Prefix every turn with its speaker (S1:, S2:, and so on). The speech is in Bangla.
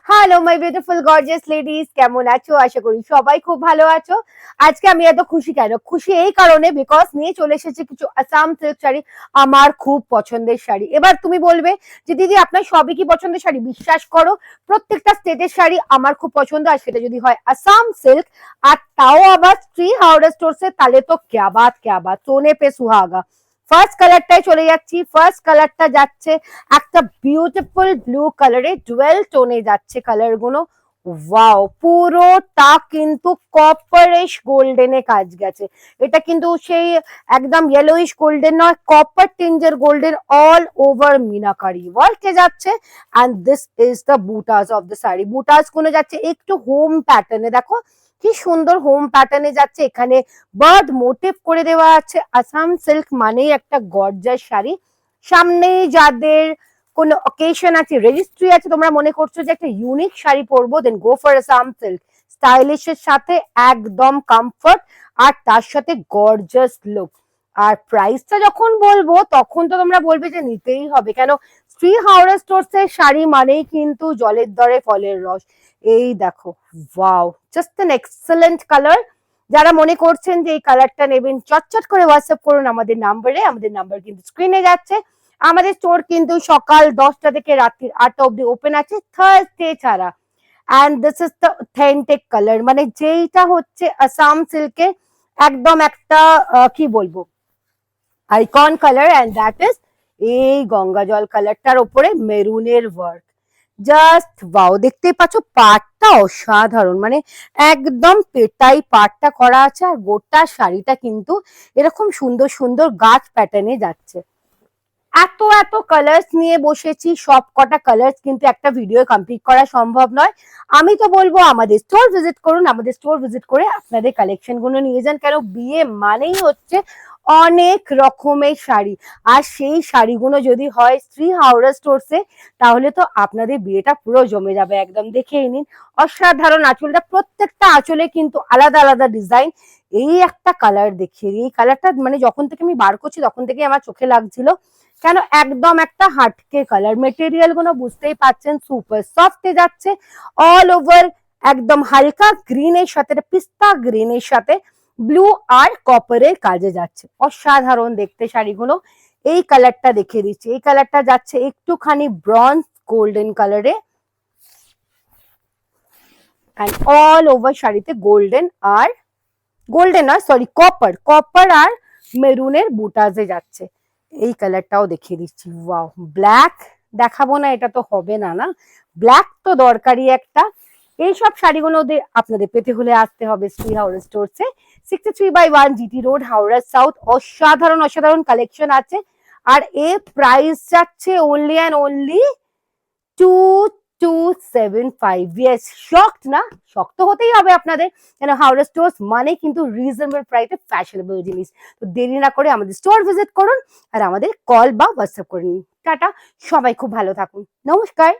S1: Hello my beautiful gorgeous ladies, কেমন আছো? আশা করি সবাই খুব ভালো আছো। আজকে আমি এত খুশি কেন? খুশি এই কারণে বিকজ নিয়ে চলে এসেছি কিছু আসাম সিল্ক শাড়ি, আমার খুব পছন্দের শাড়ি। এবার তুমি বলবে যে দিদি আপনার সবই কি পছন্দের শাড়ি? বিশ্বাস করো, প্রত্যেকটা স্টেটের শাড়ি আমার খুব পছন্দ, আর সেটা যদি হয় আসাম সিল্ক আর তাও আবার শ্রী হাওড়া স্টোরসে, তাহলে তো ক্যা বাত সোনে পে সুহাগা। ফার্স্ট কালারটাই চলে যাচ্ছি। ফার্স্ট কালারটা যাচ্ছে একটা বিউটিফুল ব্লু কালারে, ডুয়েল টোনে যাচ্ছে কালার গুলো। ওয়াও, পুরোটা কিন্তু কপারিশ গোল্ডেনে কাজ গেছে। এটা কিন্তু সেই একদম ইয়েলোইশ গোল্ডেন নয়, কপার টিঞ্জের গোল্ডেন, অল ওভার মিনাকারি ওয়ার্কে যাচ্ছে। And this is the butas of the sari. Butas গুলো যাচ্ছে একটু হোম প্যাটার্নে, দেখো কি সুন্দর হোম প্যাটার্নে যাচ্ছে। এখানে বার্ড মোটিভ করে দেওয়া আছে। আসাম সিল্ক মানেই একটা গর্জাস শাড়ি। সামনে যাদের কোন অকেশন আছে, রেজিস্ট্রি আছে, তোমরা মনে করছো যে একটা ইউনিক শাড়ি পরবো, দেন গো ফর আসাম সিল্ক। স্টাইলিশের সাথে একদম কমফর্ট, আর তার সাথে গর্জাস লুক। আর প্রাইসটা যখন বলবো তখন তো তোমরা বলবে যে নিতেই হবে, কেন শ্রী হাওড়া স্টোরস এর শাড়ি মানেই কিন্তু জলের দরে ফলের রস। এই দেখো, wow, just N excellent colour. যারা মনে করছেন যে এই কালারটা নেবেন, চটচট করে হোয়াটসঅ্যাপ করুন আমাদের নাম্বারে। আমাদের নাম্বার কিন্তু স্ক্রিনে যাচ্ছে। আমাদের স্টোর কিন্তু সকাল 10টা থেকে রাত্রি 8টা অব্দি ওপেন আছে, থার্সডে ছাড়া। And this is the authentic colour, মানে যেইটা হচ্ছে আসাম সিল্কের একদম একটা কি বলবো icon colour, and that is এই গঙ্গা জল কালারটার ওপরে মেরুনের ওয়ার্ক। জাস্ট ওয়াও, দেখতেই পাচ্ছ পাটটা অসাধারণ, মানে একদম পেটাই পাটটা করা আছে। আর গোটা শাড়িটা কিন্তু এরকম সুন্দর সুন্দর গাছ প্যাটার্নে যাচ্ছে। এত এত কালার্স নিয়ে বসেছি, সব কটা কালার্স কিন্তু একটা ভিডিও কমপ্লিট করা সম্ভব নয়। আমি তো বলবো আমাদের স্টোর ভিজিট করুন, আমাদের স্টোর ভিজিট করে আপনাদের কালেকশন গুলো নিয়ে যান, কেন বিয়ে মানেই হচ্ছে অনেক রকমের শাড়ি। আর সেই শাড়িগুলো যদি হয় শ্রী হাওড়া স্টোরসে, তাহলে তো আপনাদের বিয়েটা পুরো জমে যাবে। একদম দেখেই নিন, অসাধারণ আঁচলটা, প্রত্যেকটা আঁচলে কিন্তু আলাদা আলাদা ডিজাইন। এই একটা কালার দেখিয়ে দিই, এই কালারটা মানে যখন থেকে আমি বার করছি তখন থেকে আমার চোখে লাগছিল, কেন একদম একটা হাটকে কালার। মেটেরিয়াল গুলো বুঝতেই পাচ্ছেন সুপার সফটে যাচ্ছে, অল ওভার একদম হালকা গ্রিনের সাথে, পিস্তা গ্রিনের সাথে ব্লু আর কপারের কাজে যাচ্ছে। অসাধারণ দেখতে শাড়িগুলো। এই কালারটা দেখিয়ে দিচ্ছি, এই কালারটা যাচ্ছে একটুখানি ব্রঞ্জ গোল্ডেন কালারে, অ্যান্ড অল ওভার শাড়িতে গোল্ডেন আর গোল্ডেন আর সরি কপার আর মেরুনের বুটাজে যাচ্ছে। এই কালারটাও দেখিয়ে দিচ্ছি। ওয়াও, ব্ল্যাক দেখাবো না, এটা তো হবে না, না ব্ল্যাক তো দরকারি একটা। এইসব শাড়িগুলো আপনাদের পেতে হলে আসতে হবে শ্রী হাওড়া স্টোরসে, 63/1 জিটি রোড, হাওড়া সাউথ। অসাধারণ অসাধারণ কালেকশন আছে। আর এর প্রাইস যাচ্ছে only and only 2275। Yes, shocked না? শক তো হতেই হবে আপনাদের, কেন হাওড়া স্টোরস মানে কিন্তু রিজনেবল প্রাইসে ফ্যাশনেবল জিনিস। তো দেরি না করে আমাদের স্টোর ভিজিট করুন আর আমাদের কল বা হোয়াটসঅ্যাপ করে নিন। টাটা, সবাই খুব ভালো থাকুন, নমস্কার।